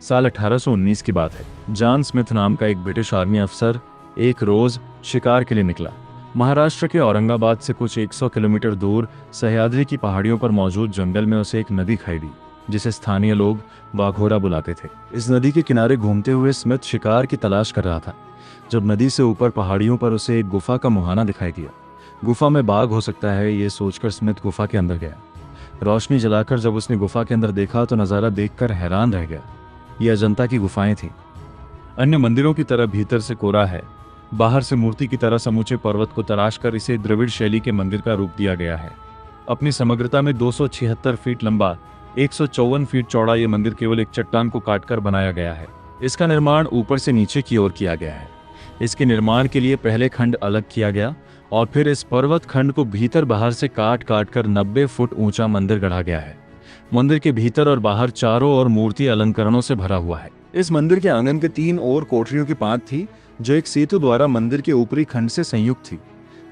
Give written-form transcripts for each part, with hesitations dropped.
साल 1819 की बात है। जॉन स्मिथ नाम का एक ब्रिटिश आर्मी अफसर एक रोज शिकार के लिए निकला। महाराष्ट्र के औरंगाबाद से कुछ 100 किलोमीटर दूर सह्याद्री की पहाड़ियों पर मौजूद जंगल में उसे एक नदी दिखाई दी, जिसे स्थानीय लोग बाघोरा बुलाते थे। इस नदी के किनारे घूमते हुए स्मिथ शिकार की तलाश कर रहा था, जब नदी से ऊपर पहाड़ियों पर उसे एक गुफा का मुहाना दिखाई दिया। गुफा में बाघ हो सकता है, ये सोचकर स्मिथ गुफा के अंदर गया। रोशनी जलाकर जब उसने गुफा के अंदर देखा तो नज़ारा देखकर हैरान रह गया। ये अजंता की गुफाएं थीं। अन्य मंदिरों की तरह भीतर से कोरा है, बाहर से मूर्ति की तरह समूचे पर्वत को तराशकर इसे द्रविड़ शैली के मंदिर का रूप दिया गया है। अपनी समग्रता में 276 फीट लंबा, 154 फीट चौड़ा ये मंदिर केवल एक चट्टान को काटकर बनाया गया है। इसका निर्माण ऊपर से नीचे की ओर किया गया है। इसके निर्माण के लिए पहले खंड अलग किया गया और फिर इस पर्वत खंड को भीतर बाहर से काट कर 90 फुट ऊंचा मंदिर गढ़ा गया है। मंदिर के भीतर और बाहर चारों ओर मूर्ति अलंकरणों से भरा हुआ है। इस मंदिर के आंगन के 3 ओर कोठरियों की पात थी, जो एक सेतु द्वारा मंदिर के ऊपरी खंड से संयुक्त थी।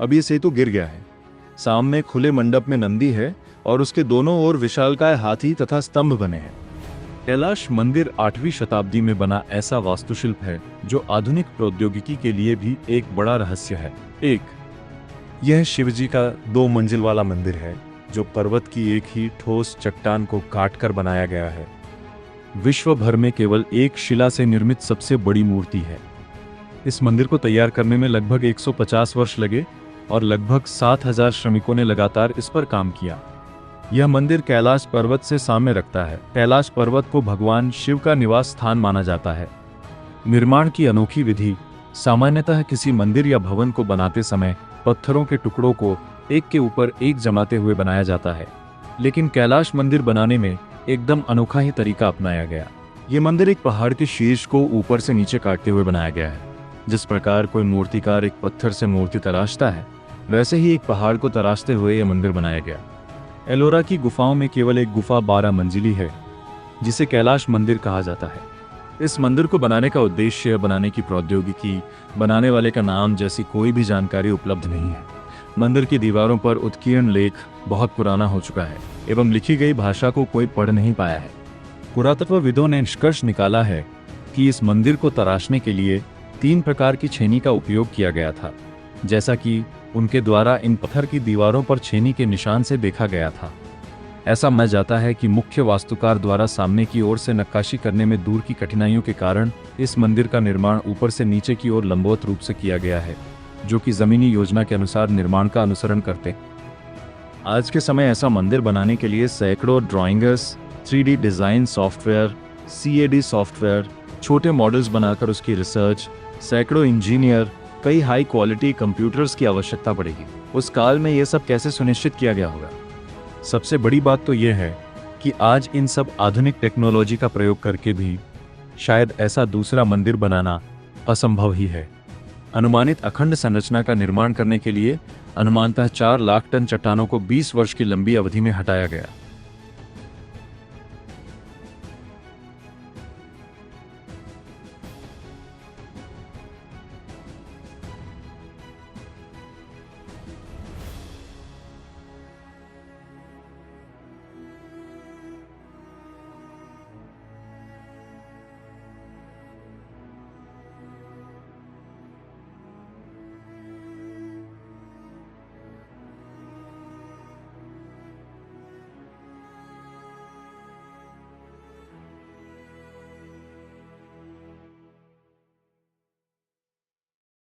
अब ये सेतु गिर गया है। सामने खुले मंडप में नंदी है और उसके दोनों ओर विशालकाय हाथी तथा स्तंभ बने हैं। कैलाश मंदिर 8वीं शताब्दी में बना ऐसा वास्तुशिल्प है जो आधुनिक प्रौद्योगिकी के लिए भी एक बड़ा रहस्य है। यह शिवजी का 2 मंजिल वाला मंदिर है, जो पर्वत की एक ही ठोस चट्टान को काटकर बनाया गया है। विश्व भर में केवल एक शिला से निर्मित सबसे बड़ी मूर्ति है। इस मंदिर को तैयार करने में लगभग 150 वर्ष लगे और लगभग 7000 श्रमिकों ने लगातार इस पर काम किया। यह मंदिर कैलाश पर्वत से साम्य रखता है। कैलाश पर्वत को भगवान शिव का निवास स्थान माना जाता है। निर्माण की अनोखी विधि सामान्यतः किसी मंदिर या भवन को बनाते समय पत्थरों के टुकड़ों को एक के ऊपर एक जमाते हुए बनाया जाता है, लेकिन कैलाश मंदिर बनाने में एकदम अनोखा ही तरीका अपनाया गया। ये मंदिर एक पहाड़ के शीर्ष को ऊपर से नीचे काटते हुए बनाया गया है। जिस प्रकार कोई मूर्तिकार एक पत्थर से मूर्ति तराशता है, वैसे ही एक पहाड़ को तराशते हुए यह मंदिर बनाया गया। एलोरा की गुफाओं में केवल एक गुफा 12 मंजिली है, जिसे कैलाश मंदिर कहा जाता है। इस मंदिर को बनाने का उद्देश्य, बनाने की प्रौद्योगिकी, बनाने वाले का नाम जैसी कोई भी जानकारी उपलब्ध नहीं है। मंदिर की दीवारों पर उत्कीर्ण लेख बहुत पुराना हो चुका है एवं लिखी गई भाषा को कोई पढ़ नहीं पाया है। पुरातत्वविदों ने निष्कर्ष निकाला है कि इस मंदिर को तराशने के लिए 3 प्रकार की छेनी का उपयोग किया गया था, जैसा कि उनके द्वारा इन पत्थर की दीवारों पर छेनी के निशान से देखा गया था। ऐसा माना जाता है कि मुख्य वास्तुकार द्वारा सामने की ओर से नक्काशी करने में दूर की कठिनाइयों के कारण इस मंदिर का निर्माण ऊपर से नीचे की ओर लंबवत रूप से किया गया है, जो कि जमीनी योजना के अनुसार निर्माण का अनुसरण करते। आज के समय ऐसा मंदिर बनाने के लिए सैकड़ों ड्राइंगर्स, 3D design software, CAD software, छोटे मॉडल्स बनाकर उसकी रिसर्च, सैकड़ों इंजीनियर, कई हाई क्वालिटी कंप्यूटर्स की आवश्यकता पड़ेगी। उस काल में यह सब कैसे सुनिश्चित किया गया होगा? सबसे बड़ी बात तो यह है कि आज इन सब आधुनिक टेक्नोलॉजी का प्रयोग करके भी शायद ऐसा दूसरा मंदिर बनाना असंभव ही है। अनुमानित अखंड संरचना का निर्माण करने के लिए अनुमानतः 4 लाख टन चट्टानों को 20 वर्ष की लंबी अवधि में हटाया गया।